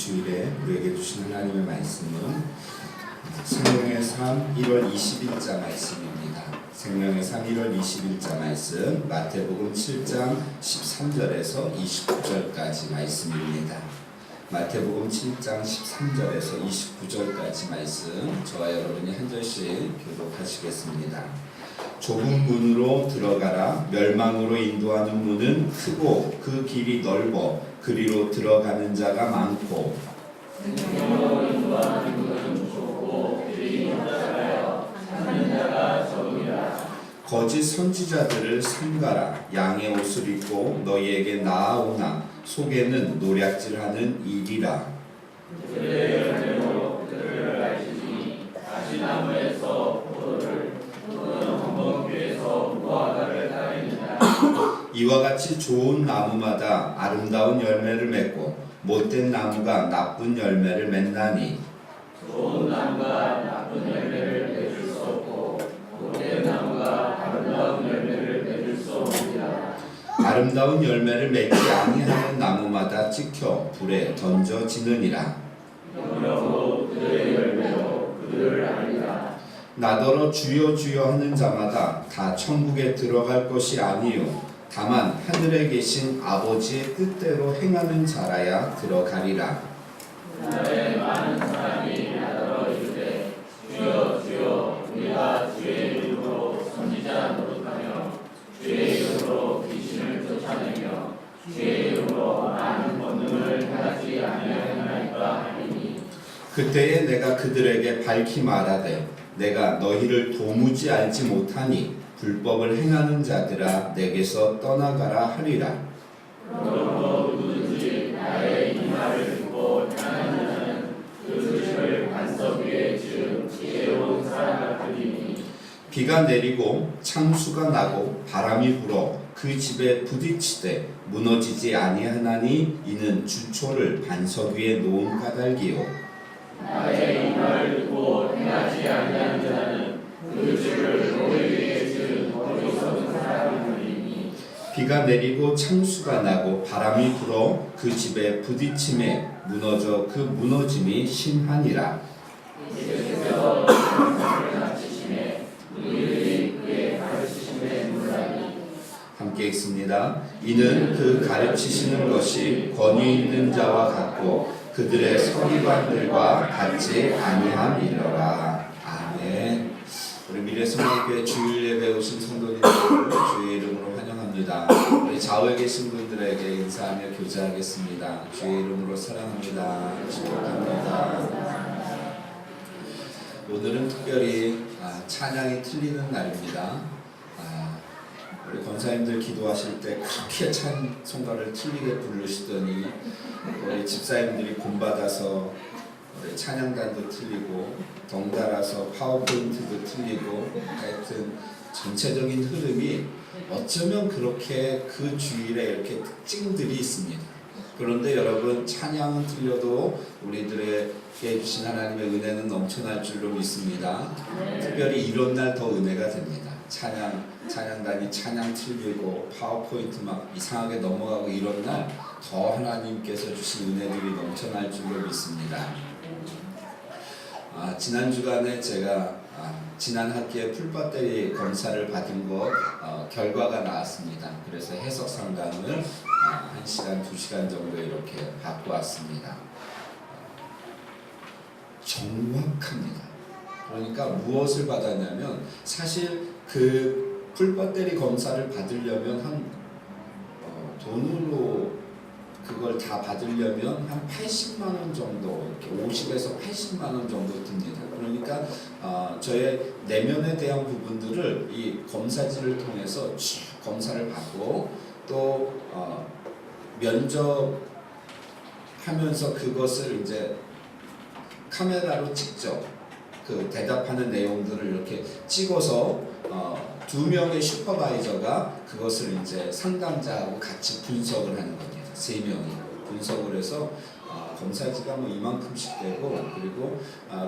주일에 우리에게 주신 하나님의 말씀은 생명의 삶 1월 20일자 말씀입니다. 생명의 삶 1월 20일자 말씀 마태복음 7장 13절에서 29절까지 말씀입니다. 마태복음 7장 13절에서 29절까지 말씀 저와 여러분이 한 절씩 교독하시겠습니다. 좁은 문으로 들어가라. 멸망으로 인도하는 문은 크고 그 길이 넓어 그리로 들어가는 자가 많고 생명으로 인도하는 문은 좁고 길이 넓어요 찾는 자가 적으리라. 거짓 선지자들을 삼가라. 양의 옷을 입고 너희에게 나아오나 속에는 노략질하는 일이라. 그들의 열매로 그들을 알지니 가시나무에서 포도를 또는 건봉교에서 무화과를 따르느니라. 이와 같이 좋은 나무마다 아름다운 열매를 맺고 못된 나무가 나쁜 열매를 맺나니 좋은 나무가 나쁜 열매를 맺을 수 없고 못된 나무가 아름다운 열매를 맺을 수 없느니라. 아름다운 열매를 맺지 아니하는 나무마다 찍혀 불에 던져지느니라. 영으로 그들의 열매로 그들을 알리라. 나더러 주여 주여 하는 자마다 다 천국에 들어갈 것이 아니요 다만 하늘에 계신 아버지의 뜻대로 행하는 자라야 들어가리라. 그날에 많은 사람이 나더러 이르되 주여 주여 우리가 주의 이름으로 선지자 노릇하며 주의 이름으로 귀신을 쫓아내며 주의 이름으로 많은 권능을 행하지 아니하였나이까 하리니 그때에 내가 그들에게 밝히 말하되 내가 너희를 도무지 알지 못하니 불법을 행하는 자들아 내게서 떠나가라 하리라. 그러므로 누구든지 나의 이 말을 듣고 행하는 자는 그 집을 반석 위에 지은 지혜로운 사람 같으리니 비가 내리고 창수가 나고 바람이 불어 그 집에 부딪히되 무너지지 아니하나니 이는 주초를 반석 위에 놓은 까닭이요 나의 이 말을 듣고 행하지 아니하는 자는 그 집을 모래 위에 지은 어리석은 사람 같으리니 비가 내리고 창수가 나고 바람이 불어 그 집에 부딪힘에 무너져 그 무너짐이 심하니라. 예수께서 말씀을 가르치심에 우리들이 그의 가르치심에 놀라니 함께 읽습니다. 이는 그 가르치시는 것이 권위 있는 자와 같고 그들의 서기관들과 같지 아니함이로라. 아멘. 우리 미래성교회 주일 예배 오신 성도님들 주의 이름으로 환영합니다. 우리 좌우에 계신 분들에게 인사하며 교제하겠습니다. 주의 이름으로 사랑합니다. 축복합니다. 오늘은 특별히 찬양이 틀리는 날입니다. 우리 권사님들 기도하실 때 그렇게 찬송가를 틀리게 부르시더니 우리 집사님들이 본받아서 우리 찬양단도 틀리고 덩달아서 파워포인트도 틀리고 하여튼 전체적인 흐름이 어쩌면 그렇게 그 주일에 이렇게 특징들이 있습니다. 그런데 여러분 찬양은 틀려도 우리들에게 주신 하나님의 은혜는 넘쳐날 줄로 믿습니다. 특별히 이런 날 더 은혜가 됩니다. 찬양단이 찬양 틀리고 파워포인트 막 이상하게 넘어가고 이런 날 더 하나님께서 주신 은혜들이 넘쳐날 줄로 믿습니다. 지난 주간에 제가 지난 학기에 풀배터리 검사를 받은 것 결과가 나왔습니다. 그래서 해석 상담을 1시간, 2시간 정도 이렇게 받고 왔습니다. 정확합니다. 그러니까 무엇을 받았냐면 사실 그 풀배터리 검사를 받으려면 돈으로 그걸 다 받으려면 한 80만 원 정도, 이렇게 50에서 80만 원 정도 듭니다. 그러니까 저의 내면에 대한 부분들을 이 검사지를 통해서 쭉 검사를 받고 또 면접하면서 그것을 이제 카메라로 직접 그 대답하는 내용들을 이렇게 찍어서 2명의 슈퍼바이저가 그것을 이제 상담자하고 같이 분석을 하는 겁니다. 3명이 분석을 해서 검사지가 뭐 이만큼씩 되고 그리고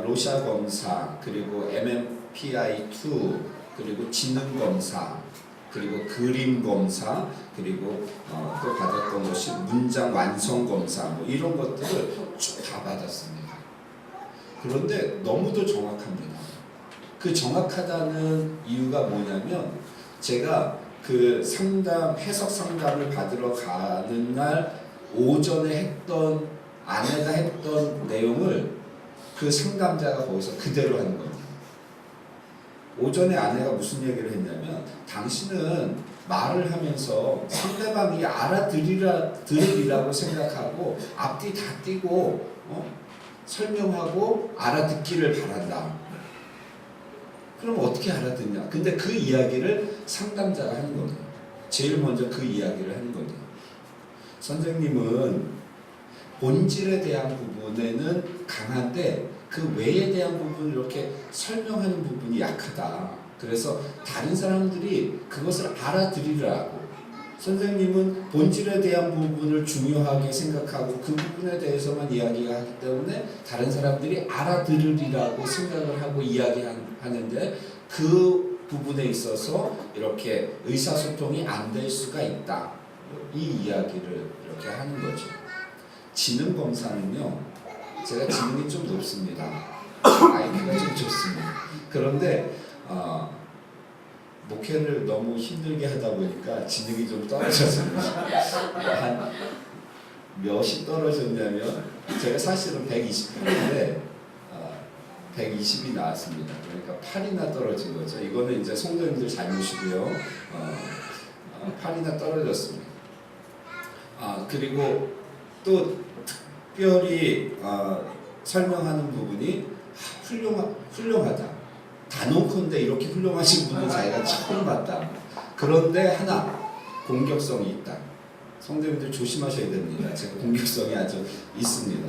로샤 검사 그리고 MMPI2 그리고 지능 검사 그리고 그림 검사, 그리고 또 받았던 것이 문장 완성 검사, 뭐 이런 것들을 쭉 다 받았습니다. 그런데 너무도 정확합니다. 그 정확하다는 이유가 뭐냐면 제가 그 상담, 해석 상담을 받으러 가는 날 오전에 했던 아내가 했던 내용을 그 상담자가 거기서 그대로 하는 겁니다. 오전에 아내가 무슨 얘기를 했냐면 당신은 말을 하면서 상대방이 들으리라고 생각하고 앞뒤 다 띄고 설명하고 알아듣기를 바란다. 그럼 어떻게 알아듣냐? 근데 그 이야기를 상담자가 하는 거예요. 제일 먼저 그 이야기를 하는 거예요. 선생님은 본질에 대한 부분에는 강한데 그 외에 대한 부분을 이렇게 설명하는 부분이 약하다. 그래서 다른 사람들이 그것을 알아들으라고. 선생님은 본질에 대한 부분을 중요하게 생각하고 그 부분에 대해서만 이야기가 하기 때문에 다른 사람들이 알아들으리라고 생각을 하고 이야기하는데 그 부분에 있어서 이렇게 의사소통이 안 될 수가 있다. 이 이야기를 이렇게 하는 거죠. 지능 검사는요, 제가 지능이 좀 높습니다. IQ가 좀 좋습니다. 그런데 목회를 너무 힘들게 하다 보니까 지능이 좀 떨어졌습니다. 한 몇이 떨어졌냐면 제가 사실은 128인데 120이 나왔습니다. 그러니까 8이나 떨어진 거죠. 이거는 이제 성도님들 잘못이고요. 8이나 떨어졌습니다. 그리고 또 특별히 설명하는 부분이 훌륭하다. 단언컨대 이렇게 훌륭하신 분은 자기가 처음 봤다. 그런데 하나 공격성이 있다. 성도님들 조심하셔야 됩니다. 제가 공격성이 아주 있습니다.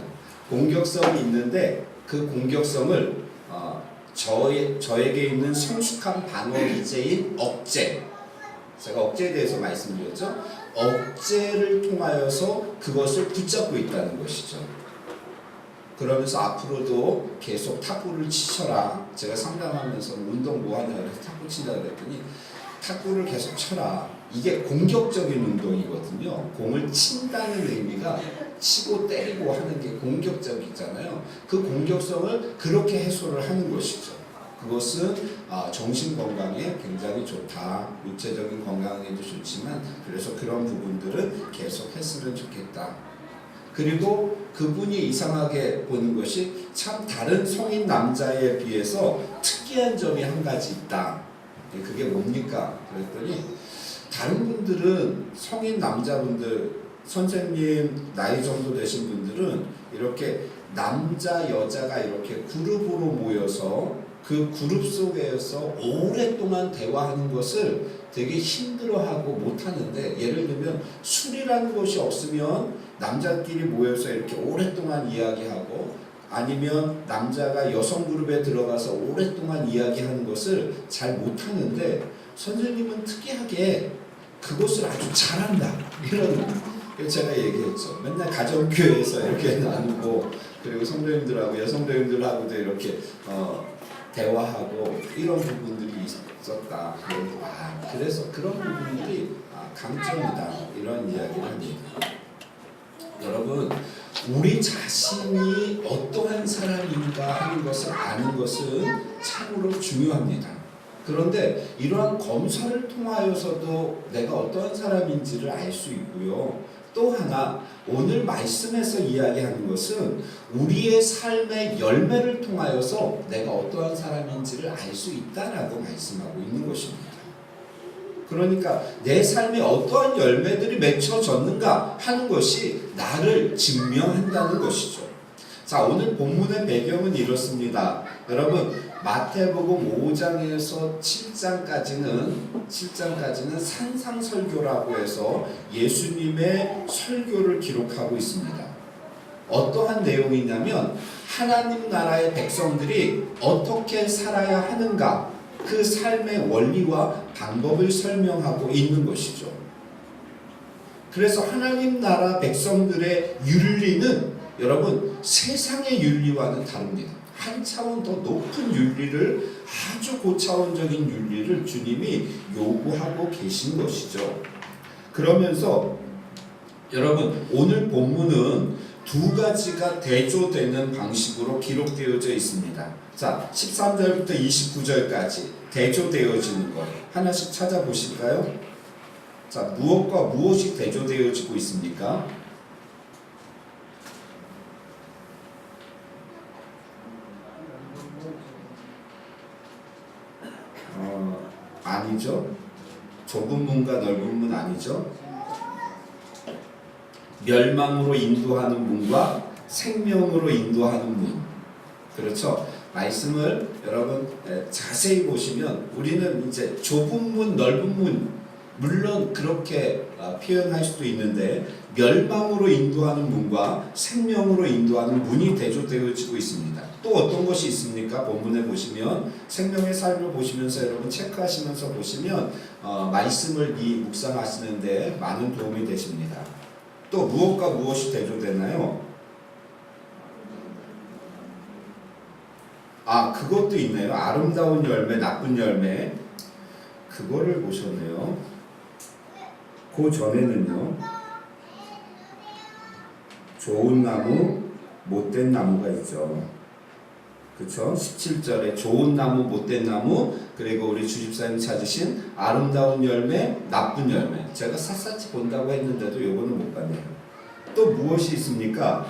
공격성이 있는데 그 공격성을 저에게 있는 성숙한 방어 기제인 억제. 제가 억제에 대해서 말씀드렸죠. 억제를 통하여서 그것을 붙잡고 있다는 것이죠. 그러면서 앞으로도 계속 탁구를 치셔라. 제가 상담하면서 운동 뭐 하냐 그래서 탁구 친다 그랬더니 탁구를 계속 쳐라. 이게 공격적인 운동이거든요. 공을 친다는 의미가 치고 때리고 하는 게 공격적이잖아요. 그 공격성을 그렇게 해소를 하는 것이죠. 그것은 정신 건강에 굉장히 좋다. 육체적인 건강에도 좋지만 그래서 그런 부분들은 계속 했으면 좋겠다. 그리고 그분이 이상하게 보는 것이 참 다른 성인 남자에 비해서 특이한 점이 한 가지 있다. 그게 뭡니까? 그랬더니 다른 분들은 성인 남자분들, 선생님 나이 정도 되신 분들은 이렇게 남자 여자가 이렇게 그룹으로 모여서 그 그룹 속에서 오랫동안 대화하는 것을 되게 힘들어하고 못하는데, 예를 들면 술이라는 것이 없으면 남자끼리 모여서 이렇게 오랫동안 이야기하고, 아니면 남자가 여성 그룹에 들어가서 오랫동안 이야기하는 것을 잘 못하는데 선생님은 특이하게 그것을 아주 잘한다. 이런 제가 얘기했죠. 맨날 가정교회에서 이렇게 나누고, 그리고 성도님들하고 여성도님들하고도 이렇게 대화하고 이런 부분들이 있었다. 그래서 그런 부분들이 강점이다. 이런 이야기를 합니다. 여러분, 우리 자신이 어떠한 사람인가 하는 것을 아는 것은 참으로 중요합니다. 그런데 이러한 검사를 통하여서도 내가 어떠한 사람인지를 알 수 있고요. 또 하나, 오늘 말씀에서 이야기하는 것은 우리의 삶의 열매를 통하여서 내가 어떠한 사람인지를 알 수 있다라고 말씀하고 있는 것입니다. 그러니까 내 삶에 어떠한 열매들이 맺혀졌는가 하는 것이 나를 증명한다는 것이죠. 자, 오늘 본문의 배경은 이렇습니다. 여러분, 마태복음 5장에서 7장까지는 산상설교라고 해서 예수님의 설교를 기록하고 있습니다. 어떠한 내용이냐면 하나님 나라의 백성들이 어떻게 살아야 하는가, 그 삶의 원리와 방법을 설명하고 있는 것이죠. 그래서 하나님 나라 백성들의 윤리는 여러분 세상의 윤리와는 다릅니다. 한 차원 더 높은 윤리를, 아주 고차원적인 윤리를 주님이 요구하고 계신 것이죠. 그러면서 여러분, 오늘 본문은 두 가지가 대조되는 방식으로 기록되어져 있습니다. 자, 13절부터 29절까지 대조되어지는 것 하나씩 찾아보실까요? 자, 무엇과 무엇이 대조되어지고 있습니까? 아니죠. 좁은 문과 넓은 문 아니죠. 멸망으로 인도하는 문과 생명으로 인도하는 문. 그렇죠. 말씀을 여러분 자세히 보시면 우리는 이제 좁은 문, 넓은 문, 물론 그렇게 표현할 수도 있는데 멸망으로 인도하는 문과 생명으로 인도하는 문이 대조되어지고 있습니다. 또 어떤 것이 있습니까? 본문에 보시면 생명의 삶을 보시면서 여러분 체크하시면서 보시면 말씀을 묵상하시는데 많은 도움이 되십니다. 또 무엇과 무엇이 대조되나요? 그것도 있네요. 아름다운 열매, 나쁜 열매. 그거를 보셨네요. 그 전에는요. 좋은 나무, 못된 나무가 있죠. 그렇죠? 17절에 좋은 나무, 못된 나무, 그리고 우리 주집사님 찾으신 아름다운 열매, 나쁜 열매. 제가 샅샅이 본다고 했는데도 요거는 못 봤네요. 또 무엇이 있습니까?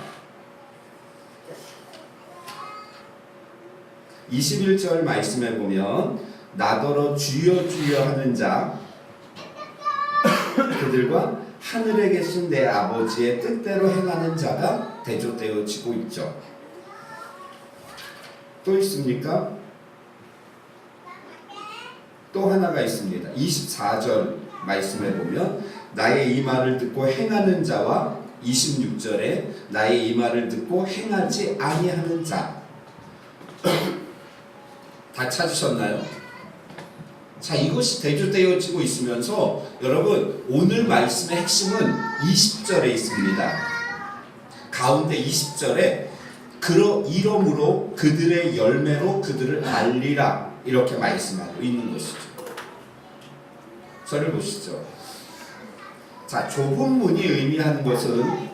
21절 말씀에 보면 나더러 주여 주여 하는 자 그들과 하늘에 계신 내 아버지의 뜻대로 행하는 자가 대조되어지고 있죠. 또 있습니까? 또 하나가 있습니다. 24절 말씀에 보면 나의 이 말을 듣고 행하는 자와 26절에 나의 이 말을 듣고 행하지 아니하는 자. 다 찾으셨나요? 자, 이것이 대조되어지고 있으면서 여러분 오늘 말씀의 핵심은 20절에 있습니다. 가운데 20절에 이러므로 그들의 열매로 그들을 알리라 이렇게 말씀하고 있는 것이죠. 저를 보시죠. 자, 좁은 문이 의미하는 것은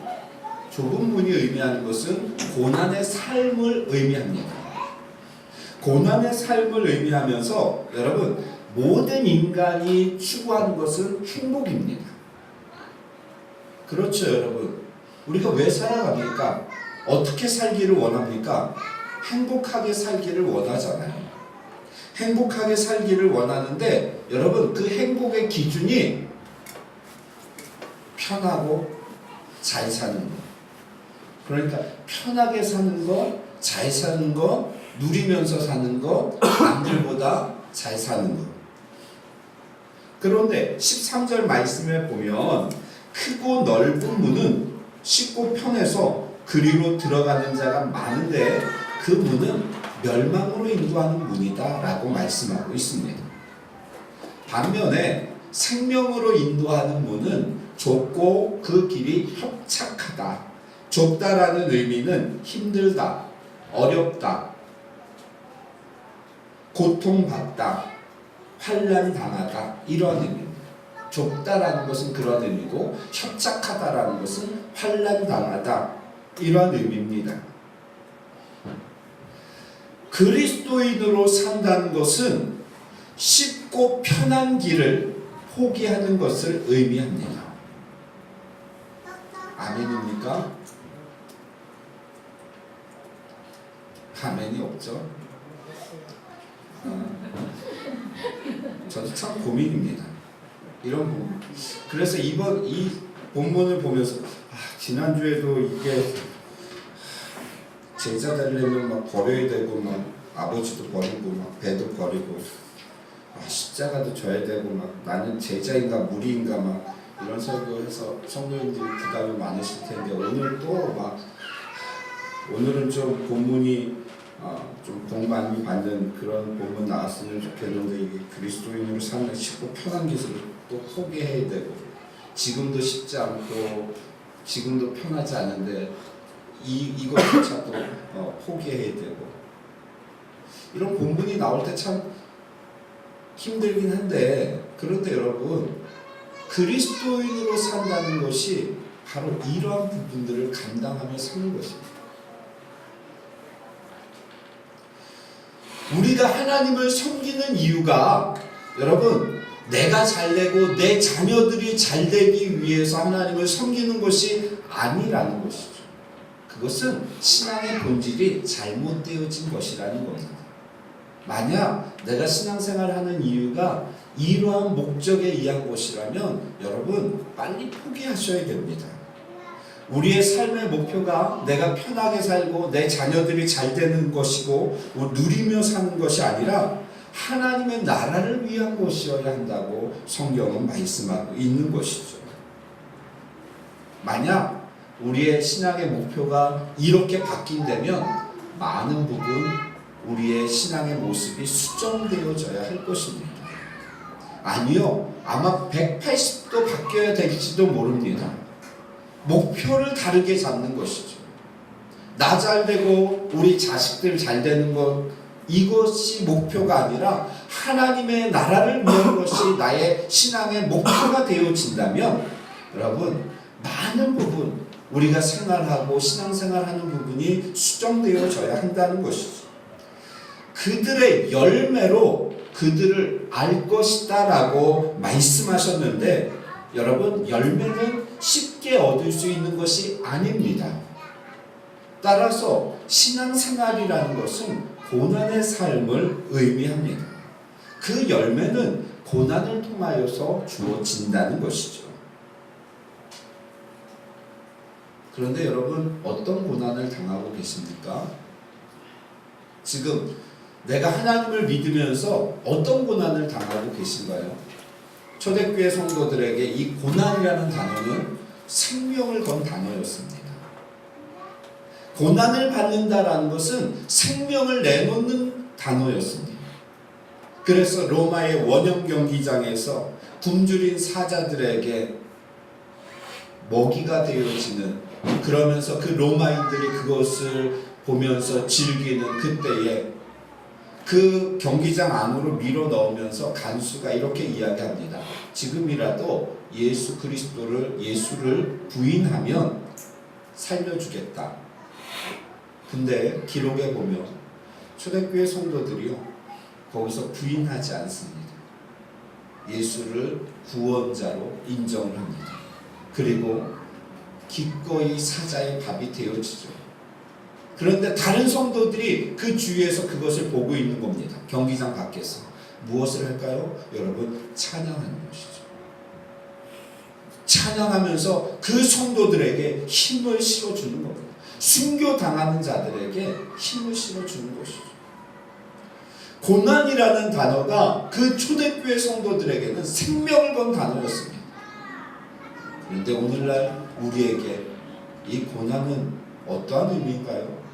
고난의 삶을 의미합니다. 고난의 삶을 의미하면서 여러분 모든 인간이 추구하는 것은 행복입니다. 그렇죠, 여러분. 우리가 왜 살아갑니까? 어떻게 살기를 원합니까? 행복하게 살기를 원하잖아요. 행복하게 살기를 원하는데 여러분 그 행복의 기준이 편하고 잘 사는 것. 그러니까 편하게 사는 것, 잘 사는 것, 누리면서 사는 것, 남들보다 잘 사는 것. 그런데 13절 말씀에 보면 크고 넓은 문은 쉽고 편해서 그리로 들어가는 자가 많은데 그 문은 멸망으로 인도하는 문이다 라고 말씀하고 있습니다. 반면에 생명으로 인도하는 문은 좁고 그 길이 협착하다. 좁다라는 의미는 힘들다, 어렵다, 고통받다, 환난당하다 이런 의미입니다. 좁다라는 것은 그런 의미고 협착하다라는 것은 환난당하다 이런 의미입니다. 그리스도인으로 산다는 것은 쉽고 편한 길을 포기하는 것을 의미합니다. 아멘입니까? 아멘이 없죠? 저도 참 고민입니다. 이런 부분. 그래서 이 본문을 보면서 지난주에도 이게 제자 되려면 막 버려야 되고 막 아버지도 버리고 막 배도 버리고 십자가도 져야 되고 막 나는 제자인가 무리인가 막 이런 설교해서 성도님들이 부담이 많으실 텐데 오늘은 좀 본문이 좀 복 많이 받는 그런 본문 나왔으면 좋겠는데 이게 그리스도인으로 사는 쉽고 편한 기술을 또 포기해야 되고 지금도 쉽지 않고 지금도 편하지 않은데 이것조차 또 포기해야 되고 이런 본문이 나올 때 참 힘들긴 한데, 그런데 여러분, 그리스도인으로 산다는 것이 바로 이러한 부분들을 감당하며 사는 것입니다. 우리가 하나님을 섬기는 이유가 여러분, 내가 잘되고 내 자녀들이 잘되기 위해서 하나님을 섬기는 것이 아니라는 것이죠. 그것은 신앙의 본질이 잘못되어진 것이라는 겁니다. 만약 내가 신앙생활을 하는 이유가 이러한 목적에 의한 것이라면 여러분 빨리 포기하셔야 됩니다. 우리의 삶의 목표가 내가 편하게 살고 내 자녀들이 잘 되는 것이고 누리며 사는 것이 아니라 하나님의 나라를 위한 것이어야 한다고 성경은 말씀하고 있는 것이죠. 만약 우리의 신앙의 목표가 이렇게 바뀐다면 많은 부분 우리의 신앙의 모습이 수정되어져야 할 것입니다. 아니요, 아마 180도 바뀌어야 될지도 모릅니다. 목표를 다르게 잡는 것이죠. 나 잘되고 우리 자식들 잘되는 것, 이것이 목표가 아니라 하나님의 나라를 위한 것이 나의 신앙의 목표가 되어진다면 여러분, 많은 부분 우리가 생활하고 신앙생활하는 부분이 수정되어져야 한다는 것이죠. 그들의 열매로 그들을 알 것이다 라고 말씀하셨는데 여러분, 열매는 쉽게 얻을 수 있는 것이 아닙니다. 따라서 신앙생활이라는 것은 고난의 삶을 의미합니다. 그 열매는 고난을 통하여서 주어진다는 것이죠. 그런데 여러분, 어떤 고난을 당하고 계십니까? 지금 내가 하나님을 믿으면서 어떤 고난을 당하고 계신가요? 초대교회 성도들에게 이 고난이라는 단어는 생명을 건 단어였습니다. 고난을 받는다라는 것은 생명을 내놓는 단어였습니다. 그래서 로마의 원형 경기장에서 굶주린 사자들에게 먹이가 되어지는, 그러면서 그 로마인들이 그것을 보면서 즐기는 그때에 그 경기장 안으로 밀어 넣으면서 간수가 이렇게 이야기합니다. 지금이라도 예수 그리스도를, 예수를 부인하면 살려주겠다. 근데 기록에 보면 초대교회 성도들이요, 거기서 부인하지 않습니다. 예수를 구원자로 인정을 합니다. 그리고 기꺼이 사자의 밥이 되어지죠. 그런데 다른 성도들이 그 주위에서 그것을 보고 있는 겁니다. 경기장 밖에서. 무엇을 할까요? 여러분, 찬양하는 것이죠. 찬양하면서 그 성도들에게 힘을 실어주는 겁니다. 순교당하는 자들에게 힘을 실어주는 것이죠. 고난이라는 단어가 그 초대교회 성도들에게는 생명을 건 단어였습니다. 그런데 오늘날 우리에게 이 고난은 어떠한 의미인가요?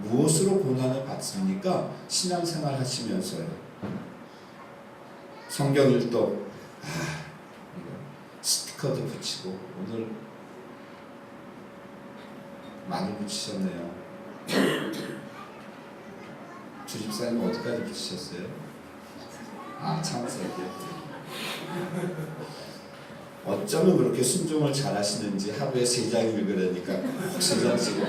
무엇으로 고난을 받습니까? 신앙생활 하시면서요. 성경 읽도 스티커도 붙이고, 오늘 많이 붙이셨네요. 주집사님 어디까지 붙이셨어요? 창세기요. 어쩌면 그렇게 순종을 잘 하시는지 하루에 3장 읽으려니까 3장씩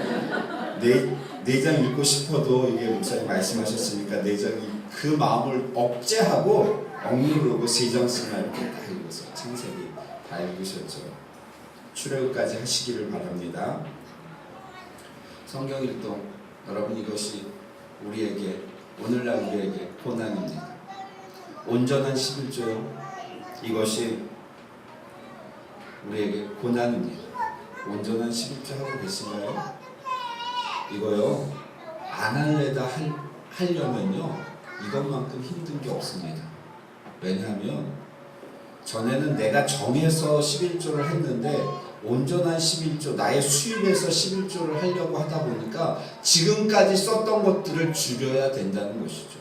4장 읽고 싶어도 이게 목사님 말씀하셨으니까 4장이 그 마음을 억제하고 억누르고 3장씩만 이렇게 다 읽어서 창세기 다 읽으셨죠. 출애굽까지 하시기를 바랍니다. 성경 읽동, 여러분, 이것이 우리에게, 오늘날 우리에게 고난입니다. 온전한 11조요, 이것이 우리에게 고난입니다. 온전한 11조 하고 계신가요? 이거요, 안 할래다 하려면요, 이것만큼 힘든 게 없습니다. 왜냐하면 전에는 내가 정해서 11조를 했는데 온전한 11조, 나의 수입에서 11조를 하려고 하다 보니까 지금까지 썼던 것들을 줄여야 된다는 것이죠.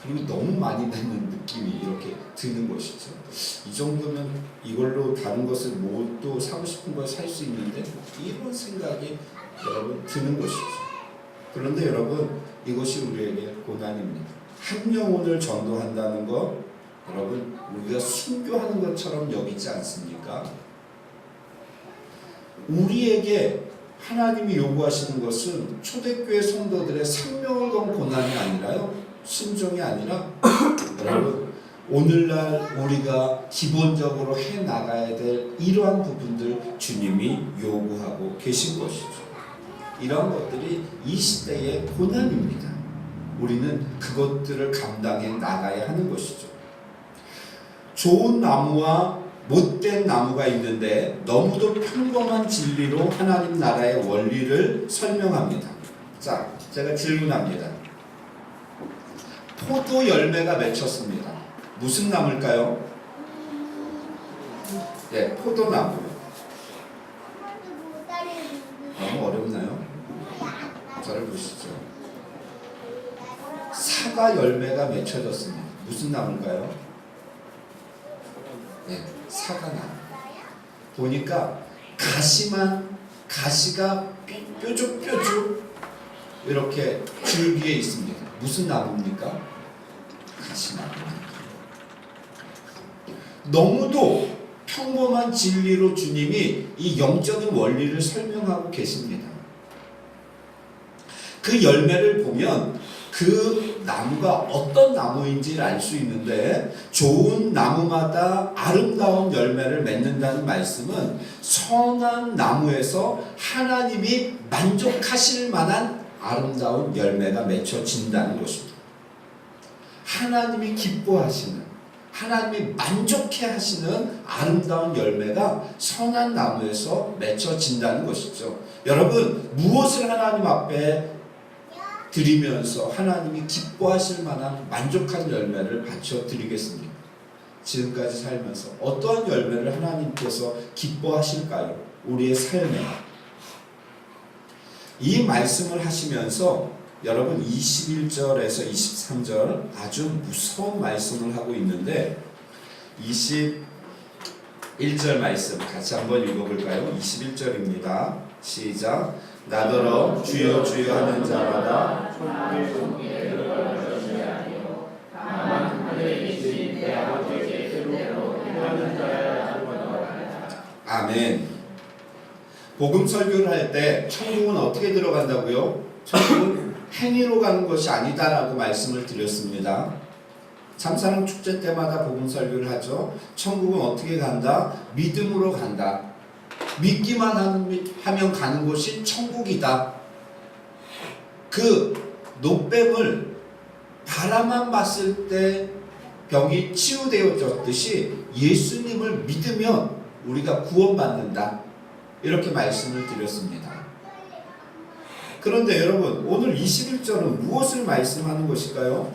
그리고 너무 많이 내는 느낌이 이렇게 드는 것이죠. 이 정도면 이걸로 다른 것을 뭐 또 사고 싶은 걸 살 수 있는데, 이런 생각이 여러분 드는 것이죠. 그런데 여러분, 이것이 우리에게 고난입니다. 한 영혼을 전도한다는 것, 여러분 우리가 순교하는 것처럼 여기지 않습니까? 우리에게 하나님이 요구하시는 것은 초대교회 성도들의 생명을 건 고난이 아니라요, 순종이 아니라 여러분 오늘날 우리가 기본적으로 해나가야 될 이러한 부분들 주님이 요구하고 계신 것이죠. 이러한 것들이 이 시대의 고난입니다. 우리는 그것들을 감당해 나가야 하는 것이죠. 좋은 나무와 못된 나무가 있는데 너무도 평범한 진리로 하나님 나라의 원리를 설명합니다. 자, 제가 질문합니다. 포도 열매가 맺혔습니다. 무슨 나무일까요? 네, 포도나무. 너무 어렵나요? 저를 보시죠. 사과 열매가 맺혀졌습니다. 무슨 나무일까요? 네, 사과나무. 보니까 가시가 뾰족뾰족 이렇게 줄기에 있습니다. 무슨 나무입니까? 가시나무. 너무도 평범한 진리로 주님이 이 영적인 원리를 설명하고 계십니다. 그 열매를 보면 그 나무가 어떤 나무인지를 알 수 있는데, 좋은 나무마다 아름다운 열매를 맺는다는 말씀은 선한 나무에서 하나님이 만족하실 만한 아름다운 열매가 맺혀진다는 것입니다. 하나님이 기뻐하시는, 하나님이 만족해 하시는 아름다운 열매가 선한 나무에서 맺혀진다는 것이죠. 여러분, 무엇을 하나님 앞에 드리면서 하나님이 기뻐하실 만한 만족한 열매를 바쳐 드리겠습니까? 지금까지 살면서 어떠한 열매를 하나님께서 기뻐하실까요? 우리의 삶에. 이 말씀을 하시면서 여러분 21절에서 23절 아주 무서운 말씀을 하고 있는데, 21절 말씀 같이 한번 읽어볼까요? 21절입니다. 시작. 나더러 주여 주여 하는 자마다 천국에 들어갈 것이 아니요 다만 하늘에 계신 내 아버지의 뜻대로 행하는 자야 하거니와. 아멘. 복음 설교를 할 때 천국은 어떻게 들어간다고요? 천국은 행위로 가는 것이 아니다라고 말씀을 드렸습니다. 참사랑 축제 때마다 복음 설교를 하죠. 천국은 어떻게 간다? 믿음으로 간다. 믿기만 하면 가는 곳이 천국이다. 그 노뱀을 바라만 봤을 때 병이 치유되어졌듯이 예수님을 믿으면 우리가 구원받는다. 이렇게 말씀을 드렸습니다. 그런데 여러분, 오늘 21절은 무엇을 말씀하는 것일까요?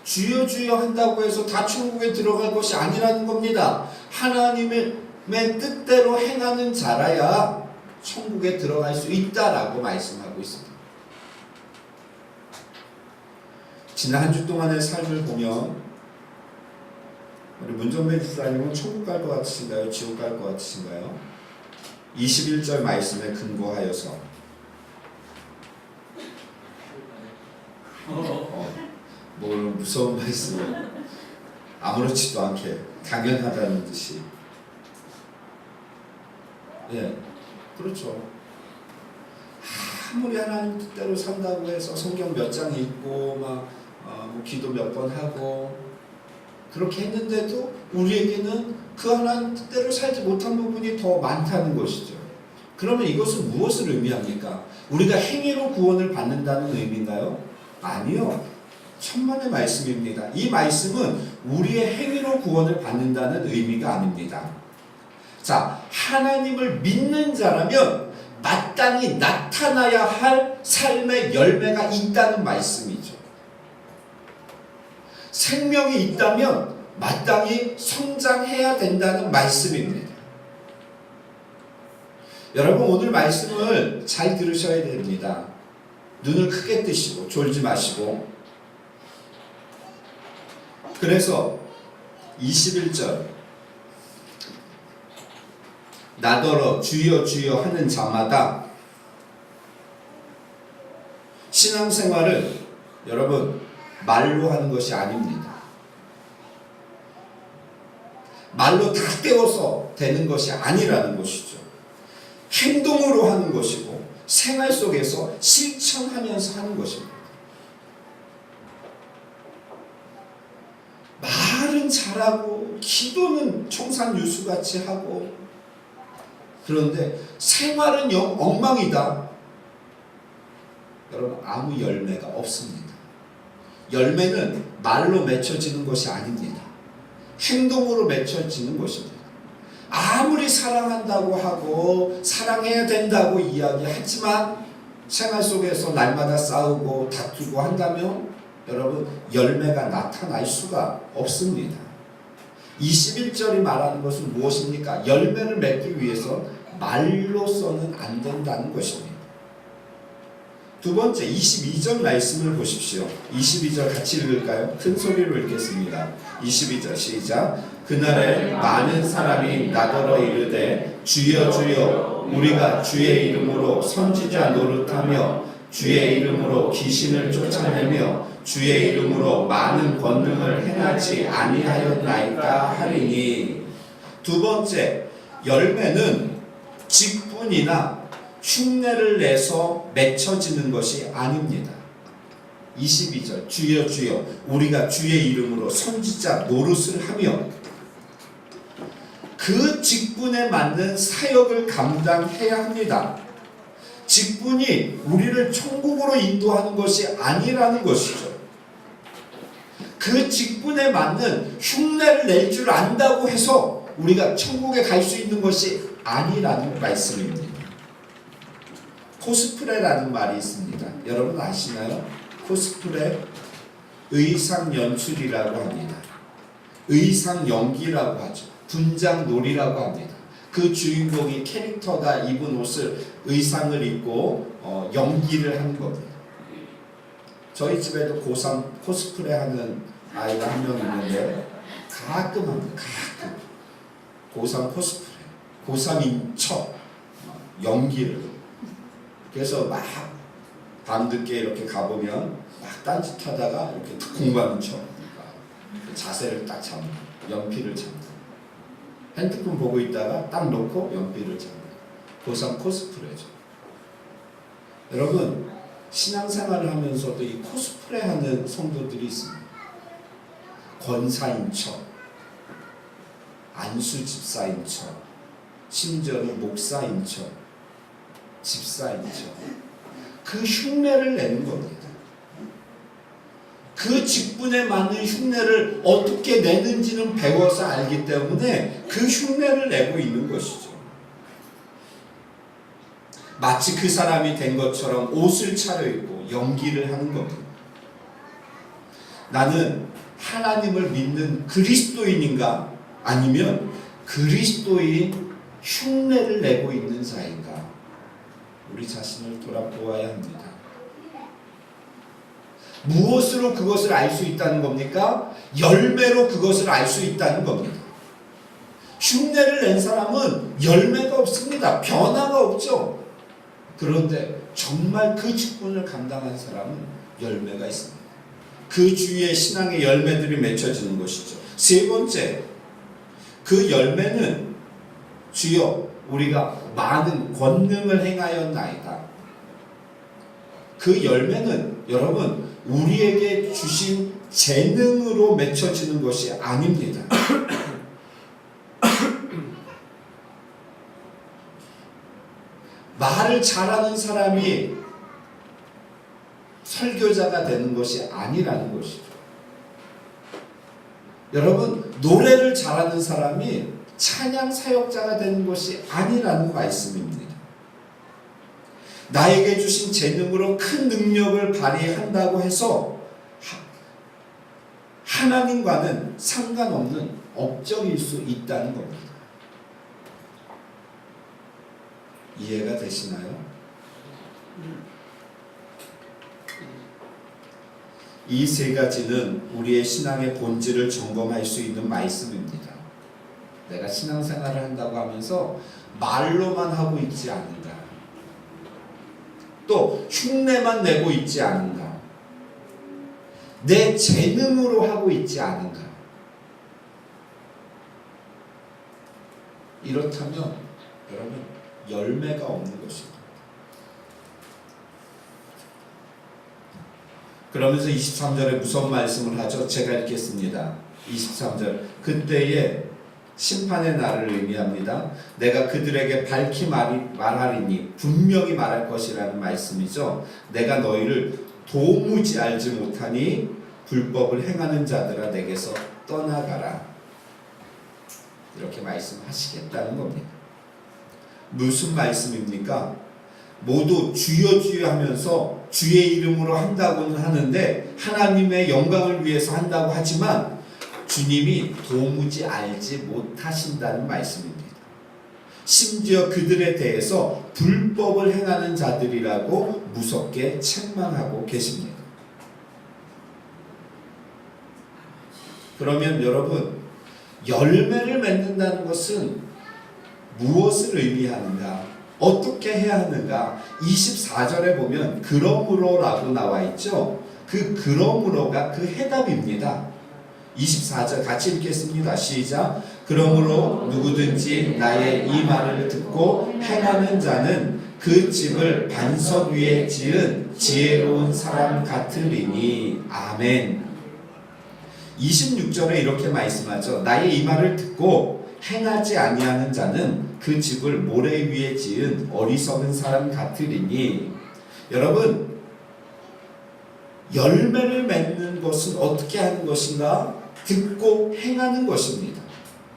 주여 주여 한다고 해서 다 천국에 들어갈 것이 아니라는 겁니다. 하나님의 뜻대로 행하는 자라야 천국에 들어갈 수 있다라고 말씀하고 있습니다. 지난 한 주 동안의 삶을 보면 우리 문정배 집사님은 천국 갈 것 같으신가요? 지옥 갈 것 같으신가요? 21절 말씀에 근거하여서 뭐 무서운 말씀을 아무렇지도 않게 당연하다는 듯이. 예, 그렇죠. 아무리 하나님 뜻대로 산다고 해서 성경 몇 장 읽고 뭐 기도 몇 번 하고 그렇게 했는데도 우리에게는 그 하나님 뜻대로 살지 못한 부분이 더 많다는 것이죠. 그러면 이것은 무엇을 의미합니까? 우리가 행위로 구원을 받는다는 의미인가요? 아니요. 천만의 말씀입니다. 이 말씀은 우리의 행위로 구원을 받는다는 의미가 아닙니다. 자, 하나님을 믿는 자라면 마땅히 나타나야 할 삶의 열매가 있다는 말씀이죠. 생명이 있다면 마땅히 성장해야 된다는 말씀입니다. 여러분, 오늘 말씀을 잘 들으셔야 됩니다. 눈을 크게 뜨시고 졸지 마시고. 그래서 21절 나더러 주여 주여 하는 자마다 신앙생활을 여러분, 말로 하는 것이 아닙니다. 말로 다 때워서 되는 것이 아니라는 것이죠. 행동으로 하는 것이고 생활 속에서 실천하면서 하는 것입니다. 말은 잘하고 기도는 청산유수같이 하고, 그런데 생활은 엉망이다. 여러분, 아무 열매가 없습니다. 열매는 말로 맺혀지는 것이 아닙니다. 행동으로 맺혀지는 것입니다. 아무리 사랑한다고 하고 사랑해야 된다고 이야기하지만 생활 속에서 날마다 싸우고 다투고 한다면 여러분, 열매가 나타날 수가 없습니다. 21절이 말하는 것은 무엇입니까? 열매를 맺기 위해서 말로서는 안 된다는 것입니다. 두 번째, 22절 말씀을 보십시오. 22절 같이 읽을까요? 큰 소리로 읽겠습니다. 22절 시작. 그날에 많은 사람이 나더러 이르되 주여 주여 우리가 주의 이름으로 선지자 노릇하며 주의 이름으로 귀신을 쫓아내며 주의 이름으로 많은 권능을 행하지 아니하였나이까 하리니. 두 번째, 열매는 직분이나 흉내를 내서 맺혀지는 것이 아닙니다. 22절 주여 주여 우리가 주의 이름으로 선지자 노릇을 하며 그 직분에 맞는 사역을 감당해야 합니다. 직분이 우리를 천국으로 인도하는 것이 아니라는 것이죠. 그 직분에 맞는 흉내를 낼 줄 안다고 해서 우리가 천국에 갈 수 있는 것이 아니라는 말씀입니다. 코스프레라는 말이 있습니다. 여러분 아시나요? 코스프레, 의상 연출이라고 합니다. 의상 연기라고 하죠. 분장놀이라고 합니다. 그 주인공이 캐릭터가 입은 옷을, 의상을 입고 연기를 하는 겁니다. 저희 집에도 고3 코스프레 하는 아이가 한 명 있는데 가끔 합니다. 가끔. 고3 코스프레, 고3인 척 연기를. 그래서 막 밤늦게 이렇게 가보면 막 딴짓하다가 이렇게 탁 공부하는 척, 자세를 딱 잡는, 연필을 잡는, 핸드폰 보고 있다가 딱 놓고 연필을 잡는 고3 코스프레죠. 여러분, 신앙생활을 하면서도 이 코스프레 하는 성도들이 있습니다. 권사인 척, 안수 집사인 척, 심지어는 목사인 척, 집사인 척. 그 흉내를 내는 겁니다. 그 직분에 맞는 흉내를 어떻게 내는지는 배워서 알기 때문에 그 흉내를 내고 있는 것이죠. 마치 그 사람이 된 것처럼 옷을 차려입고 연기를 하는 겁니다. 나는 하나님을 믿는 그리스도인인가? 아니면 그리스도인 흉내를 내고 있는 자인가? 우리 자신을 돌아보아야 합니다. 무엇으로 그것을 알 수 있다는 겁니까? 열매로 그것을 알 수 있다는 겁니다. 흉내를 낸 사람은 열매가 없습니다. 변화가 없죠. 그런데 정말 그 직분을 감당한 사람은 열매가 있습니다. 그 주위에 신앙의 열매들이 맺혀지는 것이죠. 세 번째, 그 열매는 주여 우리가 많은 권능을 행하였나이다. 그 열매는 여러분 우리에게 주신 재능으로 맺혀지는 것이 아닙니다. 말을 잘하는 사람이 설교자가 되는 것이 아니라는 것이죠. 여러분, 노래를 잘하는 사람이 찬양 사역자가 되는 것이 아니라는 말씀입니다. 나에게 주신 재능으로 큰 능력을 발휘한다고 해서 하나님과는 상관없는 업적일 수 있다는 겁니다. 이해가 되시나요? 이 세 가지는 우리의 신앙의 본질을 점검할 수 있는 말씀입니다. 내가 신앙생활을 한다고 하면서 말로만 하고 있지 않는가, 또 흉내만 내고 있지 않는가, 내 재능으로 하고 있지 않은가? 이렇다면 여러분 열매가 없는 것입니다. 그러면서 23절에 무서운 말씀을 하죠. 제가 읽겠습니다. 23절 그때에 심판의 날을 의미합니다. 내가 그들에게 밝히 말하리니 분명히 말할 것이라는 말씀이죠. 내가 너희를 도무지 알지 못하니 불법을 행하는 자들아 내게서 떠나가라. 이렇게 말씀하시겠다는 겁니다. 무슨 말씀입니까? 모두 주여 주여 하면서 주의 이름으로 한다고는 하는데 하나님의 영광을 위해서 한다고 하지만 주님이 도무지 알지 못하신다는 말씀입니다. 심지어 그들에 대해서 불법을 행하는 자들이라고 무섭게 책망하고 계십니다. 그러면 여러분 열매를 맺는다는 것은 무엇을 의미하는가? 어떻게 해야 하는가? 24절에 보면 그러므로라고 나와 있죠. 그 그러므로가 그 해답입니다. 24절 같이 읽겠습니다. 시작. 그러므로 누구든지 나의 이 말을 듣고 행하는 자는 그 집을 반석 위에 지은 지혜로운 사람 같으리니. 아멘. 26절에 이렇게 말씀하죠. 나의 이 말을 듣고 행하지 아니하는 자는 그 집을 모래 위에 지은 어리석은 사람 같으리니. 여러분 열매를 맺는 것은 어떻게 하는 것인가? 듣고 행하는 것입니다.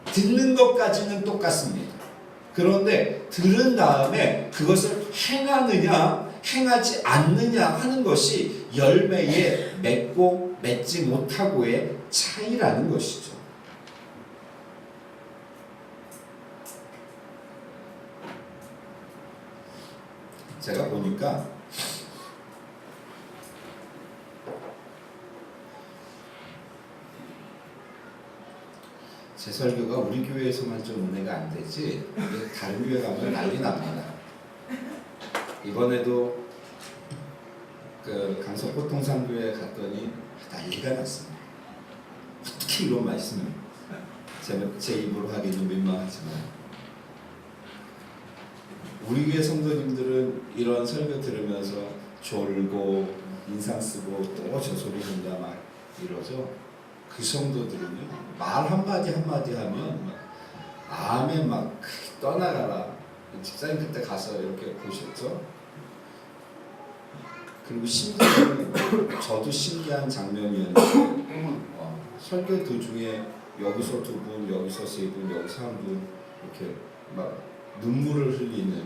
듣는 것까지는 똑같습니다. 그런데 들은 다음에 그것을 행하느냐 행하지 않느냐 하는 것이 열매에 맺고 맺지 못하고의 차이라는 것이죠. 제가 보니까 제 설교가 우리 교회에서만 좀 은혜가 안 되지 다른 교회 가면 난리 납니다. 이번에도 그 강서포통산교회 갔더니 난리가 났습니다. 어떻게 이런 말씀을 제 입으로 하기는 민망하지만 우리 교회 성도님들은 이런 설교 들으면서 졸고 인상 쓰고 또 저 소리 한다 막 이러죠. 그 성도들은요 말 한마디 한마디 하면 막 아멘 막 떠나가라. 집사님 그때 가서 이렇게 보셨죠? 그리고 심지어 저도 신기한 장면이었는데 설교 도중에 여기서 두 분, 여기서 세 분, 여기서 한 분 이렇게 막 눈물을 흘리는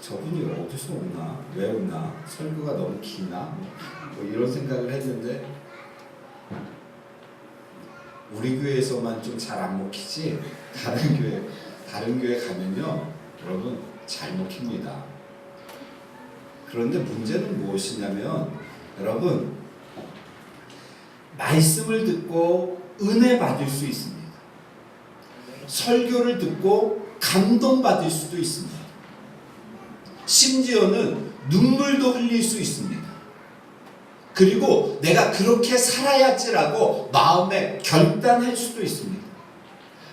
저분이 어디서 오나? 왜 오나? 설교가 너무 기나? 뭐 이런 생각을 했는데 우리 교회에서만 좀 잘 안 먹히지 다른 교회 가면요 여러분 잘 먹힙니다. 그런데 문제는 무엇이냐면 여러분 말씀을 듣고 은혜 받을 수 있습니다. 설교를 듣고 감동받을 수도 있습니다. 심지어는 눈물도 흘릴 수 있습니다. 그리고 내가 그렇게 살아야지라고 마음에 결단할 수도 있습니다.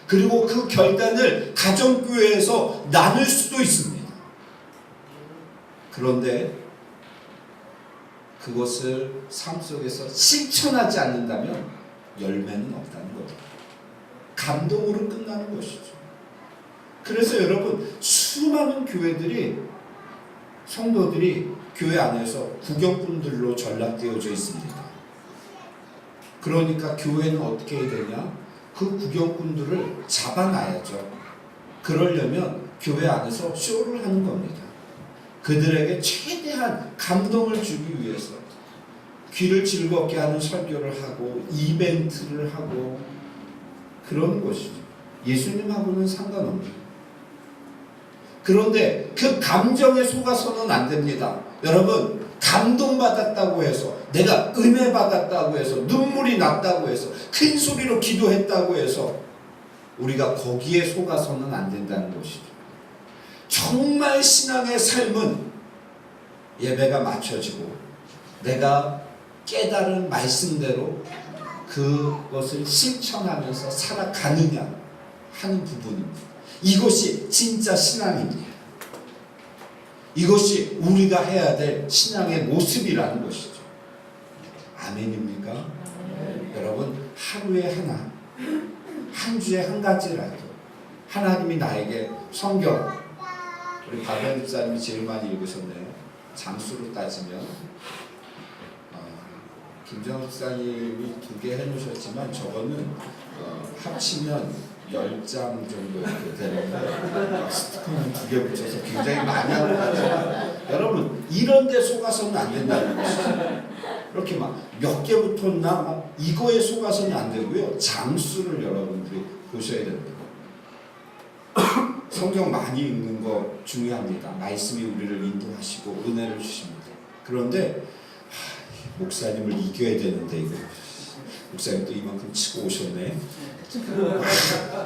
그리고 그 결단을 가정교회에서 나눌 수도 있습니다. 그런데 그것을 삶 속에서 실천하지 않는다면 열매는 없다는 거죠. 감동으로 끝나는 것이죠. 그래서 여러분 수많은 교회들이 성도들이 교회 안에서 구경꾼들로 전락되어져 있습니다. 그러니까 교회는 어떻게 해야 되냐? 그 구경꾼들을 잡아놔야죠. 그러려면 교회 안에서 쇼를 하는 겁니다. 그들에게 최대한 감동을 주기 위해서 귀를 즐겁게 하는 설교를 하고 이벤트를 하고 그런 것이죠. 예수님하고는 상관없는. 그런데 그 감정에 속아서는 안 됩니다. 여러분 감동받았다고 해서 내가 은혜 받았다고 해서 눈물이 났다고 해서 큰 소리로 기도했다고 해서 우리가 거기에 속아서는 안 된다는 것이죠. 정말 신앙의 삶은 예배가 맞춰지고 내가 깨달은 말씀대로 그것을 실천하면서 살아가느냐 하는 부분입니다. 이것이 진짜 신앙입니다. 이것이 우리가 해야 될 신앙의 모습이라는 것이죠. 아멘입니까? 여러분, 하루에 하나, 한 주에 한 가지라도 하나님이 나에게 성경, 우리 박연 집사님이 제일 많이 읽으셨네요. 장수로 따지면 김정은 집사님이 2개 해놓으셨지만 저거는 합치면 10장 정도 이렇게 되는데 스티커는 2개 붙여서 굉장히 많이 하는 것 같아요. 여러분, 이런 데 속아서는 안 된다는 것이죠. 이렇게 막 몇 개 붙었나 막 이거에 속아서는 안 되고요. 장수를 여러분들이 보셔야 됩니다. 성경 많이 읽는 거 중요합니다. 말씀이 우리를 인도하시고 은혜를 주십니다. 그런데 목사님을 이겨야 되는데 이거 목사님도 이만큼 치고 오셨네.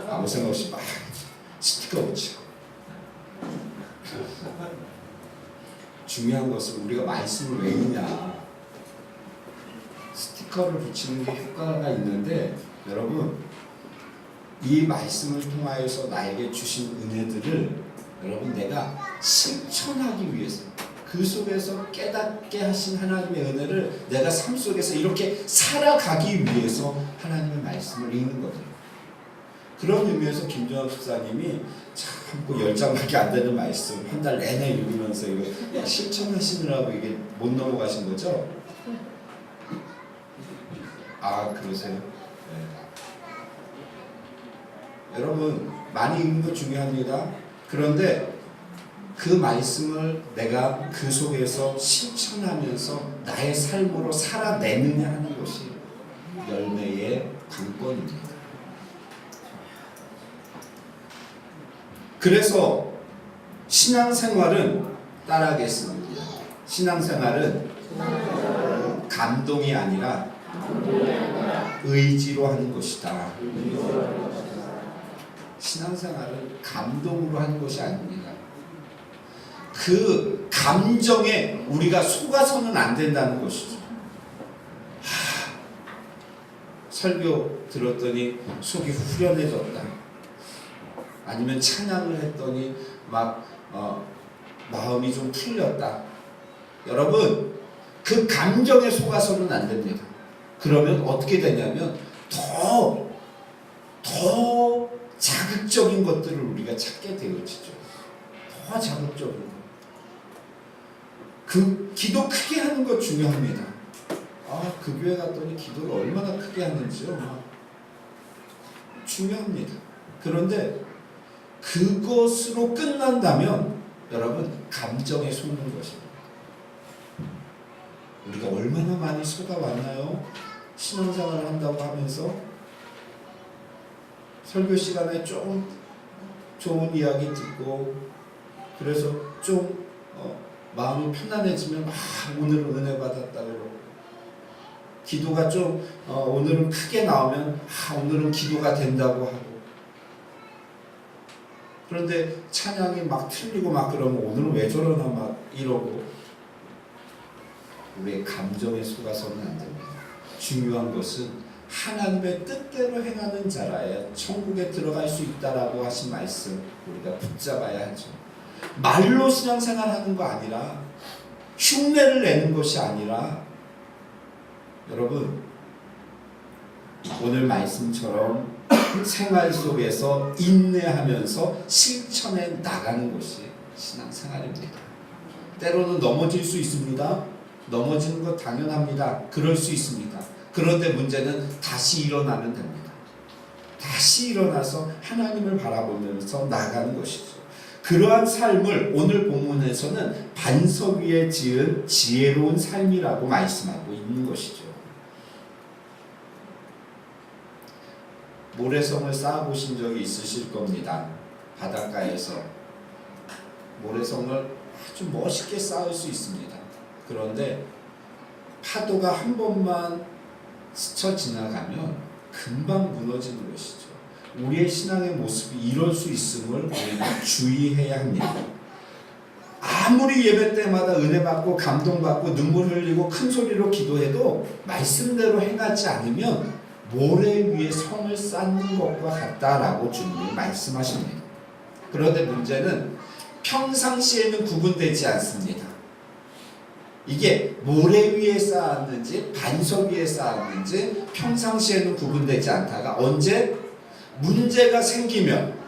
아무 생각 없이 막 스티커 붙여. 중요한 것은 우리가 말씀을 외우냐. 스티커를 붙이는 게 효과가 있는데 여러분, 이 말씀을 통하여서 나에게 주신 은혜들을 여러분 내가 실천하기 위해서 그 속에서 깨닫게 하신 하나님의 은혜를 내가 삶 속에서 이렇게 살아가기 위해서 하나님의 말씀을 읽는 거죠. 그런 의미에서 김정학 집사님이 참 10장밖에 안 되는 말씀 한 달 내내 읽으면서 이거 실천하시느라고 이게 못 넘어가신 거죠? 아, 그러세요? 네. 여러분, 많이 읽는 거 중요합니다. 그런데 그 말씀을 내가 그 속에서 실천하면서 나의 삶으로 살아내느냐 하는 것이 열매의 관건입니다. 그래서 신앙생활은 따라하겠습니다. 신앙생활은 감동이 아니라 의지로 하는 것이다. 신앙생활은 감동으로 하는 것이 아닙니다. 그 감정에 우리가 속아서는 안 된다는 것이죠. 설교 들었더니 속이 후련해졌다. 아니면 찬양을 했더니 막 마음이 좀 풀렸다. 여러분, 그 감정에 속아서는 안 됩니다. 그러면 어떻게 되냐면 더 자극적인 것들을 우리가 찾게 되어지죠. 더 자극적인 것. 그 기도 크게 하는 것 중요합니다. 그 교회 갔더니 기도를 얼마나 크게 하는지요. 중요합니다. 그런데 그것으로 끝난다면 여러분, 감정에 속는 것입니다. 우리가 얼마나 많이 속아왔나요? 신앙생활을 한다고 하면서 설교 시간에 좀 좋은 이야기 듣고 그래서 좀 마음이 편안해지면 오늘은 은혜 받았다 그러고, 기도가 좀 오늘은 크게 나오면 오늘은 기도가 된다고 하고, 그런데 찬양이 막 틀리고 막 그러면 오늘은 왜 저러나 막 이러고, 우리의 감정에 속아서는 안 됩니다. 중요한 것은 하나님의 뜻대로 행하는 자라야 천국에 들어갈 수 있다라고 하신 말씀 우리가 붙잡아야 하죠. 말로 신앙생활하는 거 아니라, 흉내를 내는 것이 아니라, 여러분 오늘 말씀처럼 생활 속에서 인내하면서 실천해 나가는 것이 신앙생활입니다. 때로는 넘어질 수 있습니다. 넘어지는 것 당연합니다. 그럴 수 있습니다. 그런데 문제는 다시 일어나면 됩니다. 다시 일어나서 하나님을 바라보면서 나가는 것이죠. 그러한 삶을 오늘 본문에서는 반석 위에 지은 지혜로운 삶이라고 말씀하고 있는 것이죠. 모래성을 쌓아보신 적이 있으실 겁니다. 바닷가에서 모래성을 아주 멋있게 쌓을 수 있습니다. 그런데 파도가 한 번만 스쳐 지나가면 금방 무너지는 것이죠. 우리의 신앙의 모습이 이럴 수 있음을 우리가 주의해야 합니다. 아무리 예배 때마다 은혜 받고 감동받고 눈물 흘리고 큰 소리로 기도해도 말씀대로 행하지 않으면 모래 위에 성을 쌓는 것과 같다라고 주님이 말씀하십니다. 그런데 문제는 평상시에는 구분되지 않습니다. 이게 모래 위에 쌓았는지 반석 위에 쌓았는지 평상시에는 구분되지 않다가 언제 문제가 생기면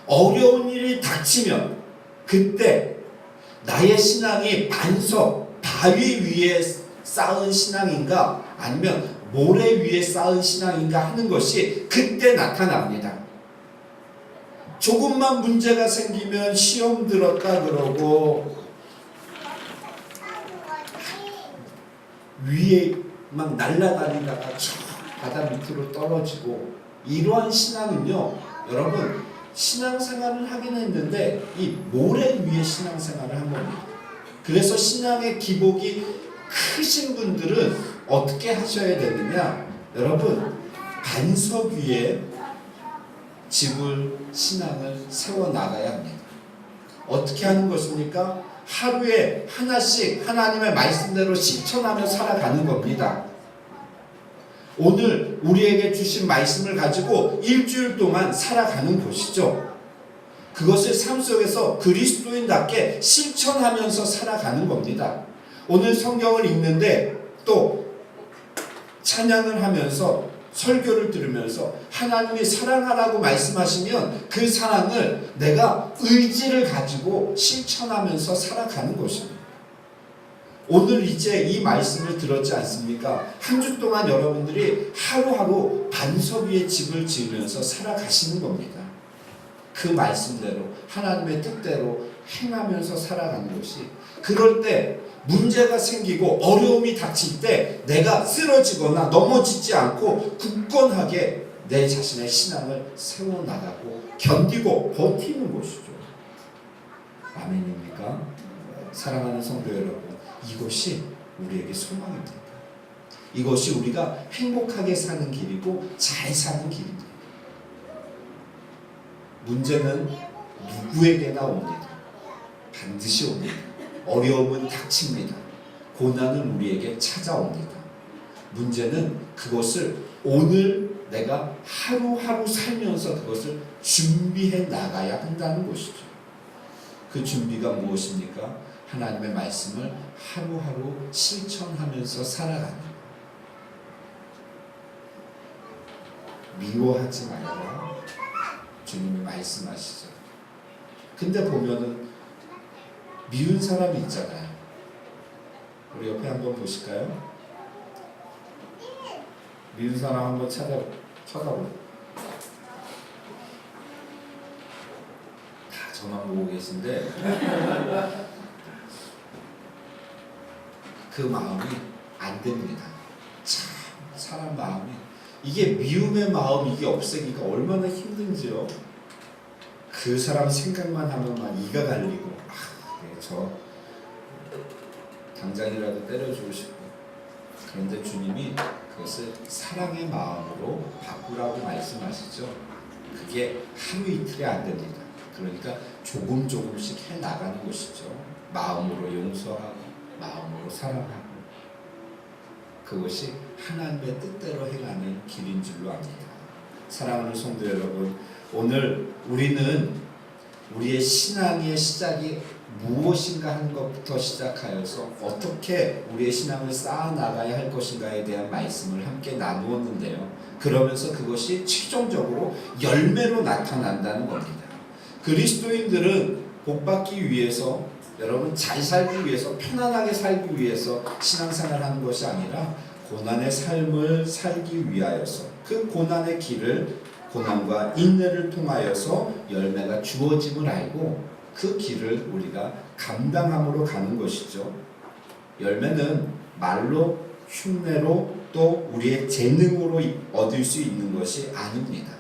어려운 일이 닥치면 그때 나의 신앙이 반석, 바위 위에 쌓은 신앙인가 아니면 모래 위에 쌓은 신앙인가 하는 것이 그때 나타납니다. 조금만 문제가 생기면 시험 들었다 그러고 위에 막 날아다니다가 저 바다 밑으로 떨어지고 이러한 신앙은요, 여러분 신앙생활을 하긴 했는데 이 모래 위에 신앙생활을 한 겁니다. 그래서 신앙의 기복이 크신 분들은 어떻게 하셔야 되느냐, 여러분 반석 위에 집을 신앙을 세워나가야 합니다. 어떻게 하는 것입니까? 하루에 하나씩 하나님의 말씀대로 실천하며 살아가는 겁니다. 오늘 우리에게 주신 말씀을 가지고 일주일 동안 살아가는 것이죠. 그것을 삶 속에서 그리스도인답게 실천하면서 살아가는 겁니다. 오늘 성경을 읽는데 또 찬양을 하면서 설교를 들으면서 하나님이 사랑하라고 말씀하시면 그 사랑을 내가 의지를 가지고 실천하면서 살아가는 것입니다. 오늘 이제 이 말씀을 들었지 않습니까? 한 주 동안 여러분들이 하루하루 반석 위에 집을 지으면서 살아가시는 겁니다. 그 말씀대로 하나님의 뜻대로 행하면서 살아가는 것이, 그럴 때 문제가 생기고 어려움이 닥칠 때 내가 쓰러지거나 넘어지지 않고 굳건하게 내 자신의 신앙을 세워나가고 견디고 버티는 것이죠. 아멘입니까? 사랑하는 성도 여러분, 이것이 우리에게 소망입니다. 이것이 우리가 행복하게 사는 길이고 잘 사는 길입니다. 문제는 누구에게나 옵니다. 반드시 옵니다. 어려움은 닥칩니다. 고난은 우리에게 찾아옵니다. 문제는 그것을 오늘 내가 하루하루 살면서 그것을 준비해 나가야 한다는 것이죠. 그 준비가 무엇입니까? 하나님의 말씀을 하루하루 실천하면서 살아가는, 미워하지 말라 주님이 말씀하시죠. 근데 보면은 미운 사람이 있잖아요. 우리 옆에 한번 보실까요? 미운 사람 한번 쳐다보고. 다 저만 보고 계신데 그 마음이 안 됩니다. 참 사람 마음이, 이게 미움의 마음, 이게 없애기가 얼마나 힘든지요. 그 사람 생각만 하면 막 이가 갈리고, 그래, 저 당장이라도 때려주고 싶고. 그런데 주님이 그것을 사랑의 마음으로 바꾸라고 말씀하시죠. 그게 하루 이틀이 안 됩니다. 그러니까 조금씩 해 나가는 것이죠. 마음으로 용서하고 마음으로 사랑하고, 그것이 하나님의 뜻대로 행하는 길인 줄로 압니다. 사랑하는 성도 여러분, 오늘 우리는 우리의 신앙의 시작이 무엇인가 하는 것부터 시작하여서 어떻게 우리의 신앙을 쌓아나가야 할 것인가에 대한 말씀을 함께 나누었는데요. 그러면서 그것이 최종적으로 열매로 나타난다는 겁니다. 그리스도인들은 복받기 위해서, 여러분 잘 살기 위해서, 편안하게 살기 위해서 신앙생활하는 것이 아니라 고난의 삶을 살기 위하여서, 그 고난의 길을, 고난과 인내를 통하여서 열매가 주어짐을 알고 그 길을 우리가 감당함으로 가는 것이죠. 열매는 말로, 흉내로, 또 우리의 재능으로 얻을 수 있는 것이 아닙니다.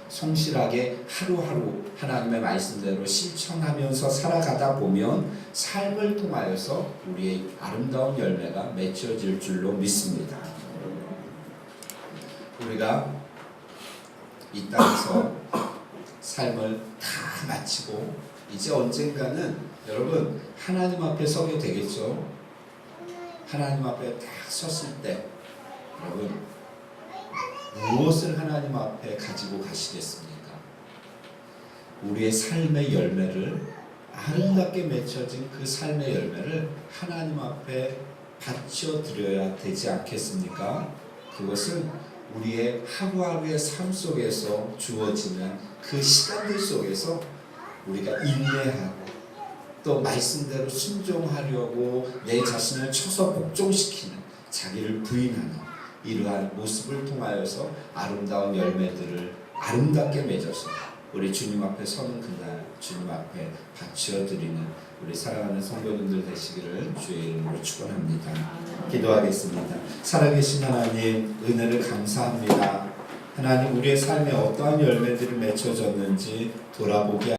성실하게 하루하루 하나님의 말씀대로 실천하면서 살아가다 보면 삶을 통하여서 우리의 아름다운 열매가 맺혀질 줄로 믿습니다. 우리가 이 땅에서 삶을 다 다 마치고 이제 언젠가는 여러분 하나님 앞에 서게 되겠죠. 하나님 앞에 딱 섰을 때 여러분 무엇을 하나님 앞에 가지고 가시겠습니까? 우리의 삶의 열매를 아름답게 맺혀진 그 삶의 열매를 하나님 앞에 바쳐 드려야 되지 않겠습니까? 그것은 우리의 하루하루의 삶 속에서 주어지는 그 시간들 속에서 우리가 인내하고 또 말씀대로 순종하려고 내 자신을 쳐서 복종시키는 자기를 부인하는 이러한 모습을 통하여서 아름다운 열매들을 아름답게 맺어서 우리 주님 앞에 서는 그날 주님 앞에 바치어드리는 우리 사랑하는 성도님들 되시기를 주의 이름으로 축원합니다. 기도하겠습니다. 살아계신 하나님 은혜를 감사합니다. 하나님 우리의 삶에 어떠한 열매들이 맺혀졌는지 돌아보게